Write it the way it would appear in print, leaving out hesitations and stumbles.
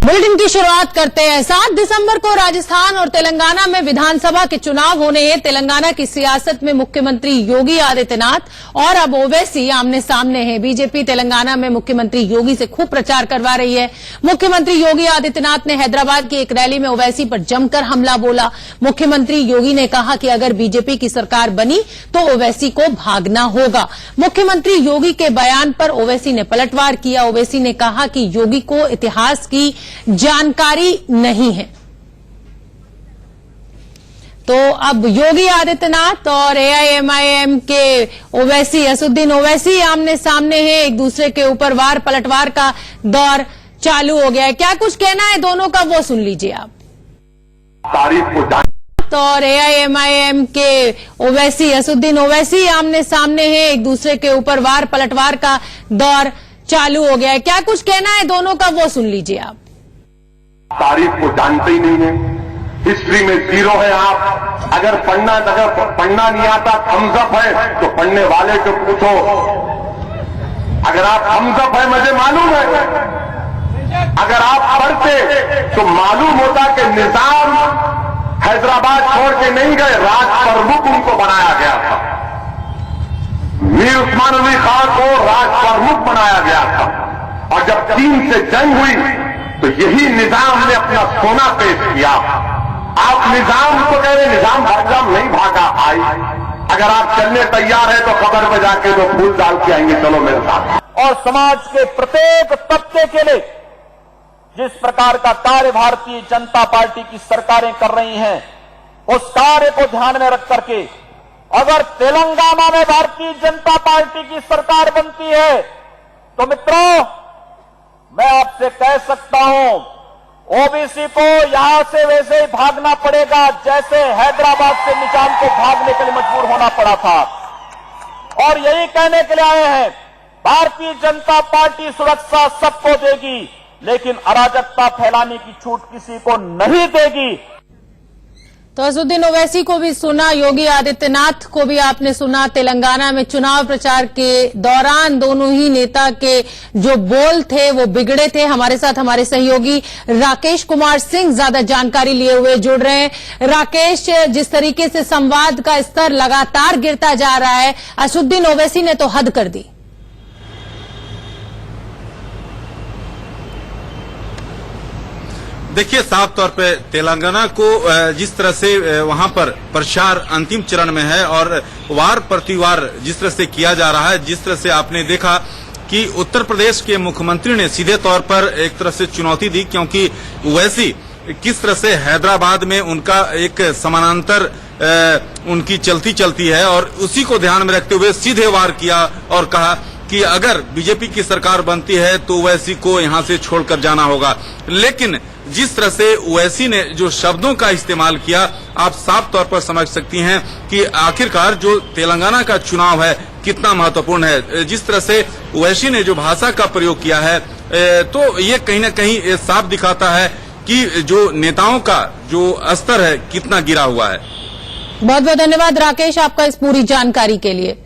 Bulletin की शुरुआत करते हैं। 7 दिसंबर को राजस्थान और तेलंगाना में विधानसभा के चुनाव होने हैं। तेलंगाना की सियासत में मुख्यमंत्री योगी आदित्यनाथ और अब ओवैसी आमने सामने हैं। बीजेपी तेलंगाना में मुख्यमंत्री योगी से खूब प्रचार करवा रही है। मुख्यमंत्री योगी आदित्यनाथ ने हैदराबाद की एक रैली में ओवैसी पर जमकर हमला बोला। मुख्यमंत्री योगी ने कहा कि अगर बीजेपी की सरकार बनी तो ओवैसी को भागना होगा। मुख्यमंत्री योगी के बयान पर ओवैसी ने पलटवार किया। ओवैसी ने कहा कि योगी को इतिहास की जानकारी नहीं है। तो अब योगी आदित्यनाथ और एआईएमआईएम के ओवैसी असदुद्दीन ओवैसी आमने सामने हैं। एक दूसरे के ऊपर वार पलटवार का दौर चालू हो गया है। क्या कुछ कहना है दोनों का, वो सुन लीजिए आप। और एआईएमआईएम के ओवैसी असदुद्दीन ओवैसी आमने सामने हैं। एक दूसरे के ऊपर वार पलटवार का दौर चालू हो गया है। क्या कुछ कहना है दोनों का, वो सुन लीजिए आप। तारीख को जानते ही नहीं है, हिस्ट्री में जीरो है आप। अगर पढ़ना नहीं आता, थम्स अप है तो पढ़ने वाले को पूछो। अगर आप थम्स अप है मुझे मालूम है, अगर आप पढ़ते तो मालूम होता कि निजाम हैदराबाद छोड़ के नहीं गए, राज प्रमुख उनको बनाया गया था। मीर उस्मान अली खान को राज प्रमुख बनाया गया था। और जब चीन से जंग हुई तो यही निजाम ने अपना सोना पेश किया। आप निजाम को कह रहे निजाम नहीं भागा। आई अगर आप चलने तैयार है तो खबर में जाके तो फूल डाल के आएंगे, चलो मेरे साथ। और समाज के प्रत्येक तबके के लिए जिस प्रकार का कार्य भारतीय जनता पार्टी की सरकारें कर रही हैं, उस कार्य को ध्यान में रख करके अगर तेलंगाना में भारतीय जनता पार्टी की सरकार बनती है तो मित्रों, मैं आपसे कह सकता हूं, ओबीसी को यहां से वैसे ही भागना पड़ेगा जैसे हैदराबाद से निजाम को भागने के लिए मजबूर होना पड़ा था। और यही कहने के लिए आए हैं, भारतीय जनता पार्टी सुरक्षा सबको देगी, लेकिन अराजकता फैलाने की छूट किसी को नहीं देगी। तो असदुद्दीन ओवैसी को भी सुना, योगी आदित्यनाथ को भी आपने सुना। तेलंगाना में चुनाव प्रचार के दौरान दोनों ही नेता के जो बोल थे वो बिगड़े थे। हमारे साथ हमारे सहयोगी राकेश कुमार सिंह ज्यादा जानकारी लिए हुए जुड़ रहे हैं। राकेश, जिस तरीके से संवाद का स्तर लगातार गिरता जा रहा है, असदुद्दीन ओवैसी ने तो हद कर दी। देखिए, साफ तौर पे तेलंगाना को जिस तरह से वहां पर प्रचार अंतिम चरण में है और वार प्रतिवार जिस तरह से किया जा रहा है, जिस तरह से आपने देखा कि उत्तर प्रदेश के मुख्यमंत्री ने सीधे तौर पर एक तरह से चुनौती दी, क्योंकि वैसी किस तरह से हैदराबाद में उनका एक समानांतर उनकी चलती है और उसी को ध्यान में रखते हुए सीधे वार किया और कहा कि अगर बीजेपी की सरकार बनती है तो ओवैसी को यहां से छोड़कर जाना होगा। लेकिन जिस तरह से ओवैसी ने जो शब्दों का इस्तेमाल किया, आप साफ तौर पर समझ सकती हैं कि आखिरकार जो तेलंगाना का चुनाव है कितना महत्वपूर्ण है। जिस तरह से ओवैसी ने जो भाषा का प्रयोग किया है, तो ये कहीं न कहीं साफ दिखाता है कि जो नेताओं का जो स्तर है कितना गिरा हुआ है। बहुत बहुत धन्यवाद राकेश आपका इस पूरी जानकारी के लिए।